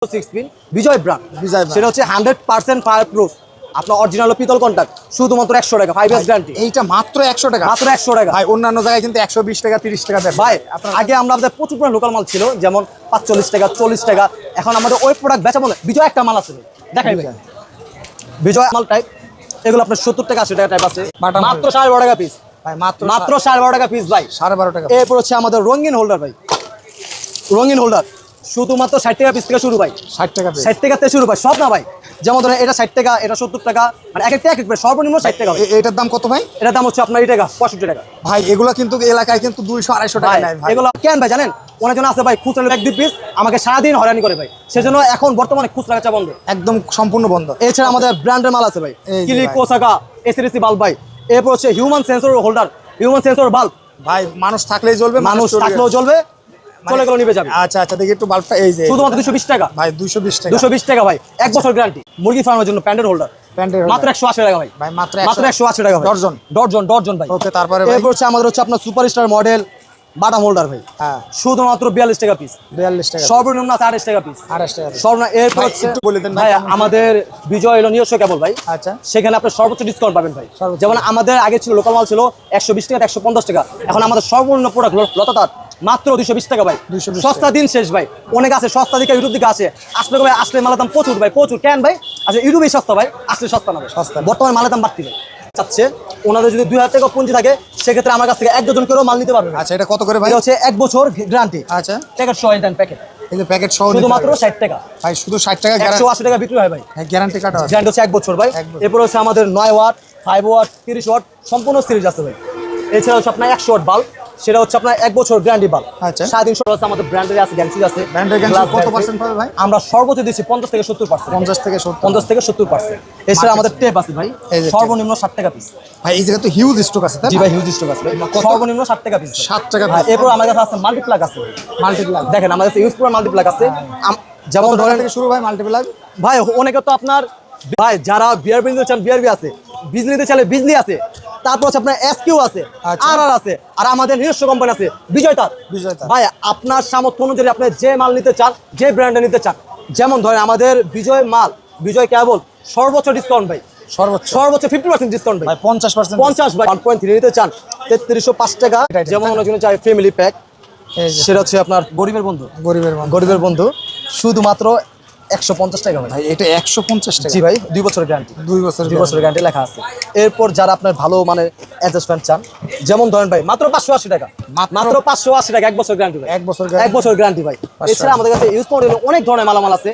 6 pin বিজয় brand সেটা হচ্ছে 100% fire proof আপনার অরিজিনাল পিতল কন্টাক্ট শুধুমাত্র 100 টাকা 5 ইয়ার্স গ্যারান্টি এইটা মাত্র 100 টাকা মাত্র 100 টাকা ভাই অন্যান্য জায়গায় কিন্তু 120 টাকা 30 টাকা দেয় ভাই আগে আমরা আমাদের প্রচুর পরিমাণ লোকাল মাল ছিল যেমন 45 টাকা 40 টাকা এখন আমাদের ওই প্রোডাক্ট বেচা বলে বিজয় একটা মাল আছে দেখাই বিজয় মাল টাইপ এগুলো আপনার 70 টাকা 80 টাকা টাইপ আছে মাত্র 12.5 টাকা পিস ভাই মাত্র 12.5 টাকা পিস ভাই 12.5 টাকা এরপর হচ্ছে আমাদের রঙিন হোল্ডার ভাই রঙিন হোল্ডার শুধুমাত্র 60 টাকা পিস থেকে শুরু ভাই 60 টাকা 60 টাকা থেকে শুরু ভাই সব না ভাই যেমন ধরেন এটা 60 টাকা এটা 70 টাকা মানে এক একটা এক সর্বনিম্ন 60 টাকা এটার দাম কত ভাই এটার দাম হচ্ছে আপনার এই টাকা 65 টাকা ভাই এগুলা কিন্তু এলাকায় কিন্তু 200 250 টাকা নেয় ভাই এগুলো কেন ভাই জানেন অনেকজন আছে ভাই খুচরা এক দুই পিস আমাকে সারাদিন হয়রানি করে ভাই সেজন্য এখন বর্তমানে খুচরা বেচা বন্ধ একদম সম্পূর্ণ বন্ধ এছাড়া আমাদের ব্র্যান্ডের মাল আছে ভাই এই যে কিলি ভাই। কোসাকা এসিডিসি বাল্ব ভাই এরপর হচ্ছে human sensor holder human sensor bulb ভাই মানুষ থাকলেই চলবে মানুষ চলবে। থাকলেও চলবে চলে গেলেও নিবে যাবে আচ্ছা আচ্ছা দেখি একটু বাল্বটা এই যে শুধুমাত্র 220 টাকা ভাই 220 টাকা 220 টাকা ভাই এক বছর গ্যারান্টি মুরগি ফার্মের জন্য প্যান্ডের হোল্ডার প্যান্টের মাত্র 180 টাকা ভাই ভাই মাত্র মাত্র 180 টাকা ভাই ডর্জন ডর্জন ভাই ওকে তারপরে ভাই এরপর হচ্ছে আমাদের হচ্ছে আপনার সুপারস্টার মডেল বাটাম হোল্ডার ভাই হ্যাঁ শুধুমাত্র 42 টাকা পিস 42 টাকা সর্বনিম্ন আছে 28 টাকা পিস 28 টাকা সর্বনিম্ন এরপর ভাই, হচ্ছে একটু বলে দেন ভাই, ভাই কেমন আমাদের বিজয় এলো নিজস্ব কেবল ভাই আচ্ছা সেখানে আপনি সর্বোচ্চ ডিসকাউন্ট পাবেন ভাই সর্বোচ্চ। যেমন আমাদের আগে ছিল লোকাল মাল ছিল 120 টাকা 150 টাকা এখন আমাদের সর্বনিম্ন প্রোডাক্ট লতাতার মাত্র 220 টাকা ভাই 220 সস্তা দিন শেষ ভাই অনেক আছে সস্তা দিকে ইউটিউব দিকে আছে আসলে ভাই আসলে মালের দাম প্রচুর ভাই প্রচুর কেন ভাই আচ্ছা ইউটিউবেই সস্তা ভাই আসলে সস্তা না ভাই সস্তা না। বর্তমানে মালের দাম বাড়তি ভাই চাচ্ছে ওনাদের যদি 2000 টাকা পুঁজি থাকে সেক্ষেত্রে আমার কাছ থেকে এক ডজন করেও মাল নিতে পারবে আচ্ছা এটা কত করে ভাই এটা হচ্ছে 1 বছর গ্যারান্টি আচ্ছা প্যাকেট সহ দেন প্যাকেট এই যে প্যাকেট সহ নিতে শুধুমাত্র হবে। 60 টাকা ভাই শুধু 60 টাকা 180 টাকা বিক্রি হয় ভাই গ্যারান্টি কাটা আছে গ্যারান্টি হচ্ছে 1 বছর ভাই এক বছর। এরপর হচ্ছে আমাদের 9 ওয়াট 5 ওয়াট 30 ওয়াট সম্পূর্ণ সিরিজ আছে ভাই এছাড়া হচ্ছে আপনার 100 ওয়াট বাল্ব সেটা হচ্ছে আপনার 1 বছর গ্যারান্টি বাল্ব আচ্ছা। 350 আছে আমাদের ব্র্যান্ডের আছে গ্যালাক্সি আছে ব্র্যান্ডের গ্যারান্টি Glass কত Galaxy। পার্সেন্ট পাবে ভাই আমরা সর্বোচ্চ দিচ্ছি 50 থেকে 70% 50 থেকে 70 50 থেকে 70% এছাড়া আমাদের টেপ আছে ভাই এই যে সর্বনিম্ন 60 টাকা পিস ভাই এই জায়গা তো হিউজ স্টক আছে তাই জি ভাই হিউজ স্টক আছে ভাই সর্বনিম্ন 60 টাকা পিস 60 টাকা হ্যাঁ, এরপর আমার কাছে আছে মাল্টিপ্লাগ আছে মাল্টিপ্লাগ দেখেন আমাদের কাছে ইউজ পুরো মাল্টিপ্লাগ আছে যেমন ধরেন ধরেন থেকে শুরু ভাই মাল্টিপ্লাগ ভাই অনেকে তো আপনার ভাই যারা বিয়ার বিজনেস চান বিআরবি আছে বিজনেস চাইলে বিজলি আছে তারপর হচ্ছে আপনার এসকিউ আছে আচ্ছা। আর আছে আর আমাদের নিজস্ব কোম্পানি আছে বিজয়তার বিজয়তার। ভাই আপনার সামর্থ্য অনুযায়ী আপনি যে মাল নিতে চান যে ব্র্যান্ডে নিতে চান যেমন ধরেন আমাদের বিজয় মাল বিজয় কেবল সর্বোচ্চ ডিসকাউন্ট ভাই সর্বোচ্চ 50% ডিসকাউন্ট ভাই ভাই 50% 50 ভাই 1.3 নিতে চান 3305 টাকা যেমন অনেকজন চাই ফ্যামিলি প্যাক এই যে সেটা হচ্ছে আপনার গরিবের বন্ধু গরিবের বন্ধু শুধুমাত্র 150 টাকা ভাই ভাই এটা 150 টাকা জি ভাই 2 বছরের গ্যারান্টি 2 বছর 2 বছরের গ্যারান্টি লেখা আছে এরপর যারা আপনার ভালো মানে অ্যাডজাস্টমেন্ট চান যেমন ধরেন ভাই মাত্র 580 টাকা মাত্র 580 টাকা 1 বছর গ্যারান্টি ভাই 1 বছর 1 বছর গ্যারান্টি ভাই এছাড়া আমাদের কাছে ইউজ মডেল অনেক ধরনের মালামাল আছে